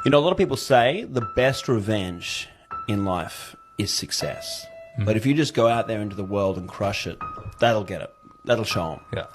You know, a lot of people say the best revenge in life is success. But if you just go out there into the world and crush it, that'll get it. That'll show them. Yeah.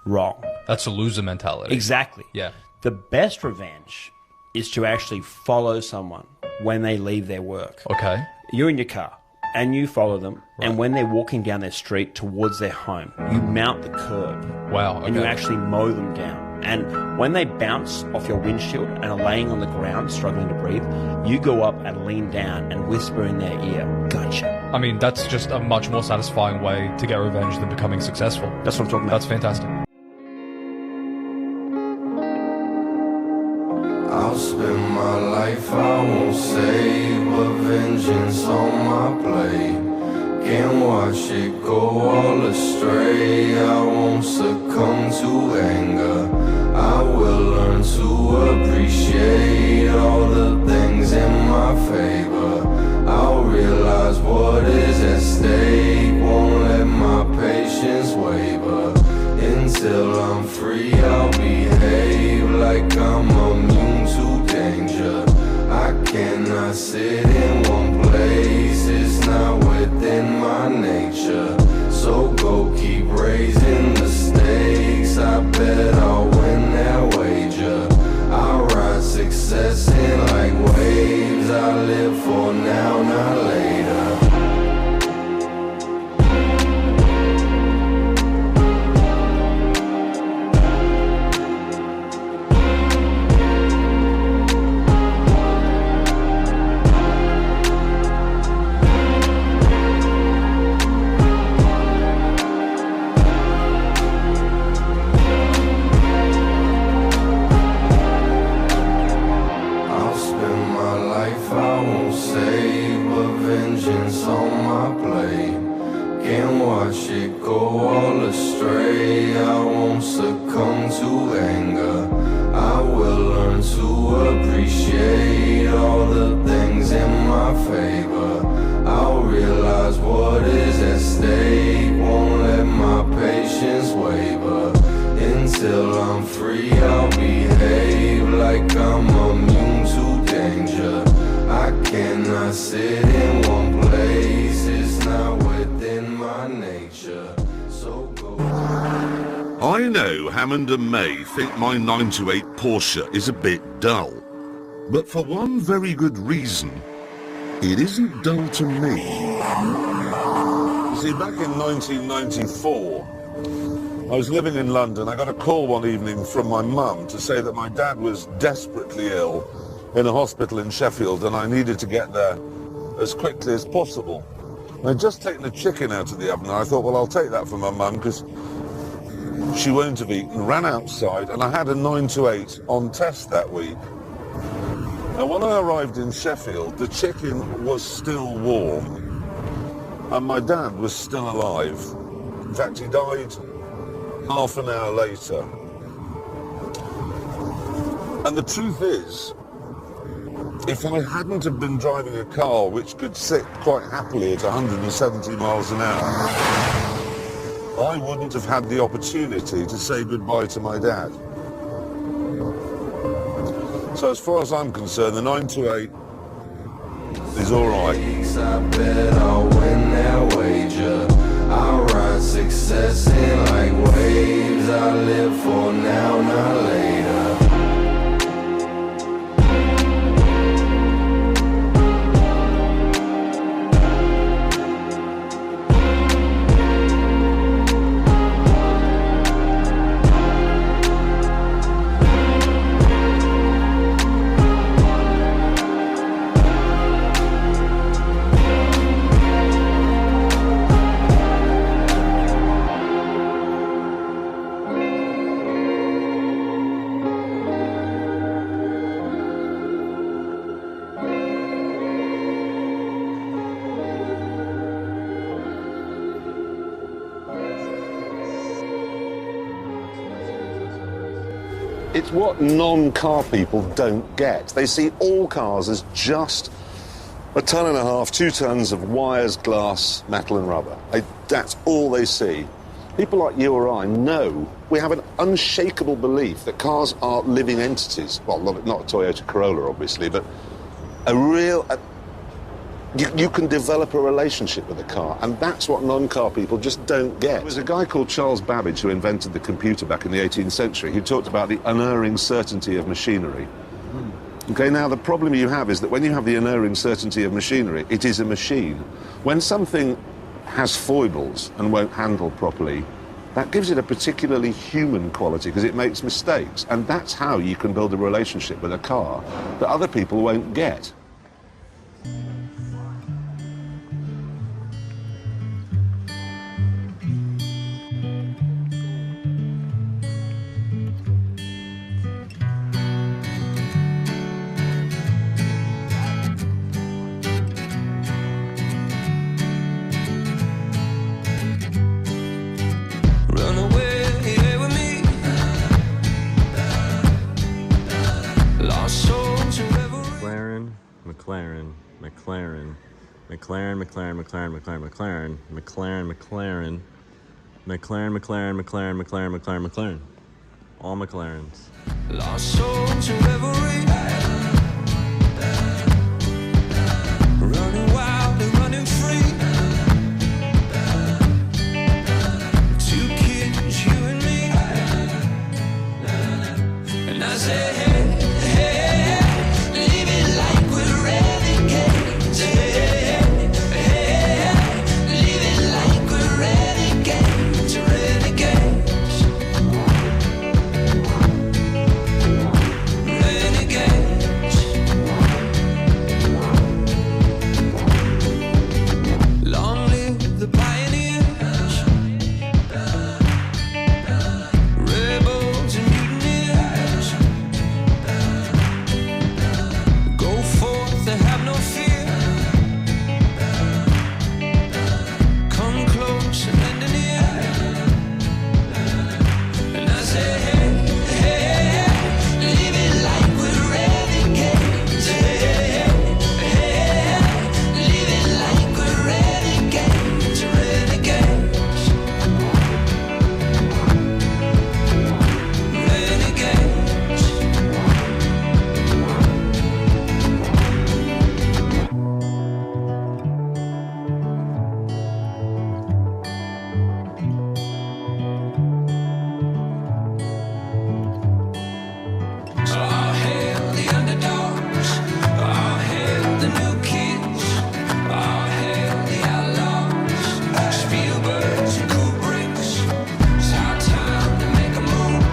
Wrong. That's a loser mentality. Exactly. Yeah. The best revenge is to actually follow someone when they leave their work. Okay. You're in your car and you follow them, and when they're walking down their street towards their home, you mount the curb. Wow. Okay. And you actually mow them down. And when they bounce off your windshield and are laying on the ground struggling to breathe, you go up and lean down and whisper in their ear, "Gotcha." I mean, that's just a much more satisfying way to get revenge than becoming successful. That's what I'm talking about. That's fantastic. I'll spend my life, I won't save, but vengeance on my plate. Can't watch it go all astray. I won't succumb to anger. I will learn to appreciate all the things in my favor. I'll realize what is at stake. Won't let my patience waver. Until I'm free, I'll behave like I'm immune to danger. I cannot sit in one place, it's not within my nature. So go keep raising the stakes, I bet I'll win that wager. I ride success in like waves, I live for now, not later. Hammond and May think my 928 Porsche is a bit dull. But for one very good reason, it isn't dull to me. You see, back in 1994, I was living in London. I got a call one evening from my mum to say that my dad was desperately ill in a hospital in Sheffield and I needed to get there as quickly as possible. I'd just taken a chicken out of the oven and I thought, well, I'll take that for my mum because she won't have eaten, ran outside, and I had a 928 on test that week. Now, when I arrived in Sheffield, the chicken was still warm, and my dad was still alive. In fact, he died half an hour later. And the truth is, if I hadn't have been driving a car which could sit quite happily at 170 miles an hour, I wouldn't have had the opportunity to say goodbye to my dad. So as far as I'm concerned, the 928 is all right. I bet I'll win that wager. I ride success in like waves. I live for now, not later. It's what non-car people don't get. They see all cars as just a ton and a half, 2 tons of wires, glass, metal and rubber. That's all they see. People like you or I know, we have an unshakable belief that cars are living entities. Well, not a Toyota Corolla, obviously, but a real... You can develop a relationship with a car, and that's what non-car people just don't get. There was a guy called Charles Babbage who invented the computer back in the 18th century. He talked about the unerring certainty of machinery. Okay, now the problem you have is that when you have the unerring certainty of machinery, it is a machine. When something has foibles and won't handle properly, that gives it a particularly human quality because it makes mistakes. And that's how you can build a relationship with a car that other people won't get. McLaren. All McLarens. Lost souls in reverie. Running wild and running free. Two kids, you and me. And I say, hey, hey, leave it like we're renegades. Hey, hey, leave it like we're renegades. Renegades. Long live the pioneers, rebels and mutineers. Go forth and have no fear. Come close and lend an ear. And I say, hey, hey, leave it like we're renegades. Hey, hey, leave it like we're renegades. Renegades. Renegades. All hail the underdogs. All hail the new kids. All hail the outlaws. Spielbergs and Kubricks. It's our time to make a move.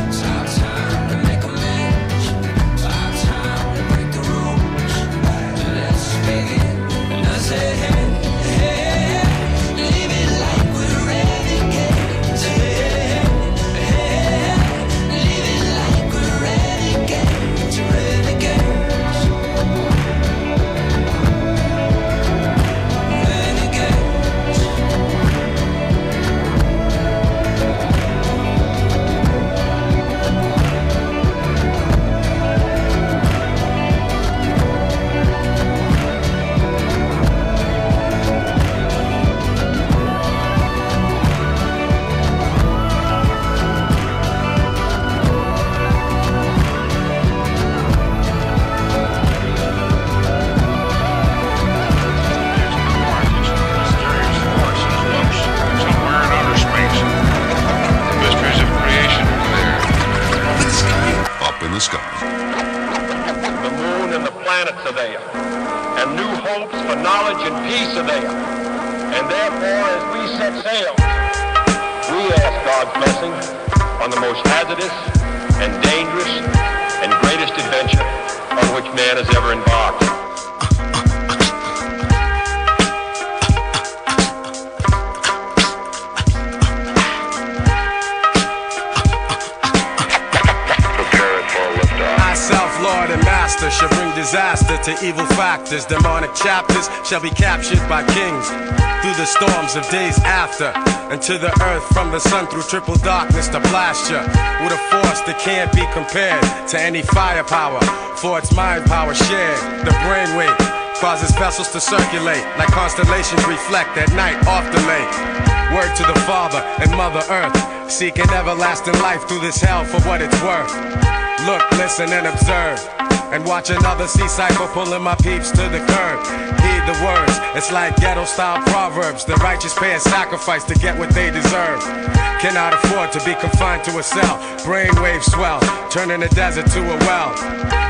It's our time to make amends. It's our time to break the rules. Let's begin. And I say, hey, hey, leave it like we're renegades. Hey, hey, leave it like we're renegades. Renegades. Somewhere in outer space. The mysteries of creation are clear. Up in the sky. The moon and the planets are there, and new hopes for knowledge and peace are there. And therefore, as we set sail, we ask God's blessing on the most hazardous and dangerous and greatest adventure on which man has ever embarked. Prepare it for liftoff. I, self-lord and master, shall bring disaster to evil factors. Demonic chapters shall be captured by kings through the storms of days after, and to the earth from the sun through triple darkness to blast ya with a force that can't be compared to any firepower, for its mind power shared. The brainwave causes vessels to circulate like constellations reflect at night off the lake. Word to the Father and Mother Earth, seeking everlasting life through this hell for what it's worth. Look, listen, and observe, and watch another sea cycle pulling my peeps to the curb. Heed the words, it's like ghetto-style proverbs. The righteous pay a sacrifice to get what they deserve. Cannot afford to be confined to a cell. Brainwaves swell, turning the desert to a well.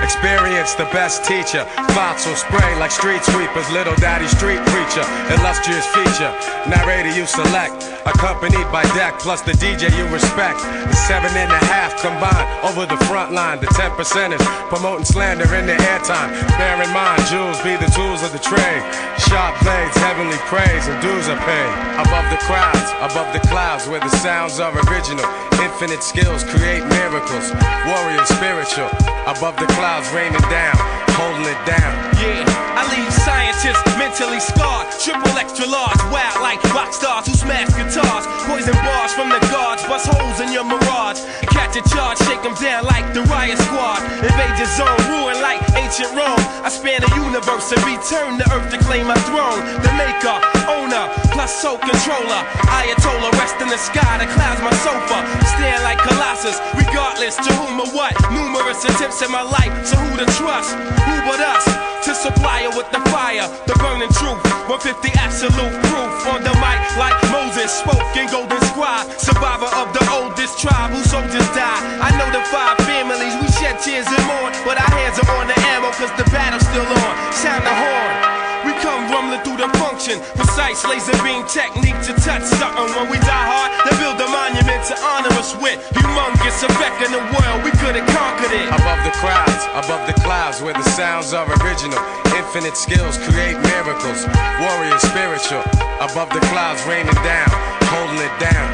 Experience the best teacher. Thoughts will spray like street sweepers. Little daddy street preacher, illustrious feature. Narrator you select, accompanied by deck plus the DJ you respect. The 7.5 combined over the front line. The 10%ers promoting slander in the airtime. Bear in mind, jewels be the tools of the trade. Sharp blades, heavenly praise, and dues are paid. Above the crowds, above the clouds, where the sounds are original. Infinite skills create miracles. Warrior spiritual, above the clouds raining down, holding it down. Yeah, I leave scientists mentally scarred. Triple extra large, wild like rock stars who smash guitars. Poison bars from the guards, bust holes in your mirage. Catch a charge, shake them down like the riot squad. Invade your zone, ruin like ancient Rome. I span the universe and return to earth to claim my throne. The maker, owner, plus soul controller. Ayatollah, rest in the sky, the clouds my sofa. Stand like Colossus, regardless to whom or what. Numerous attempts in my life, so who to trust? Who but us? To supply her with the fire, the burning truth. 150 absolute proof on the mic like Moses spoke in Golden Scribe. Survivor of the oldest tribe whose soldiers died. I know the 5 families, we shed tears and mourn, but our hands are on the ammo cause the battle's still on. Sound the horn. We come rumbling through the function. Precise laser beam technique to touch something. When we die hard, they build a monument to honor us with. Humongous effect in the world, we could have conquered it. Above the crowds, above the clouds, where the sounds are original. Infinite skills create miracles. Warrior spiritual, above the clouds raining down, holding it down.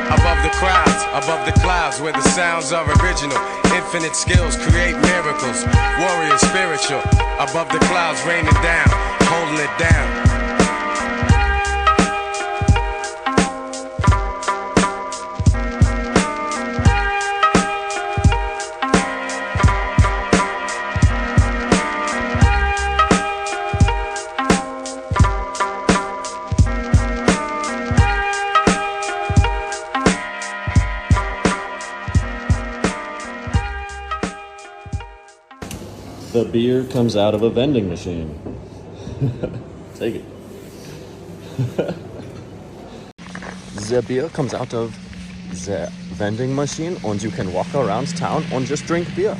Above the crowds, above the clouds, where the sounds are original. Infinite skills create miracles. Warrior spiritual, above the clouds raining down, holding it down. The beer comes out of a vending machine. Take it. The beer comes out of the vending machine and you can walk around town and just drink beer.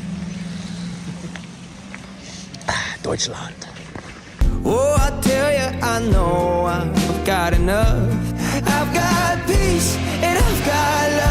Deutschland. Oh, I tell you, I know I've got enough. I've got peace and I've got love.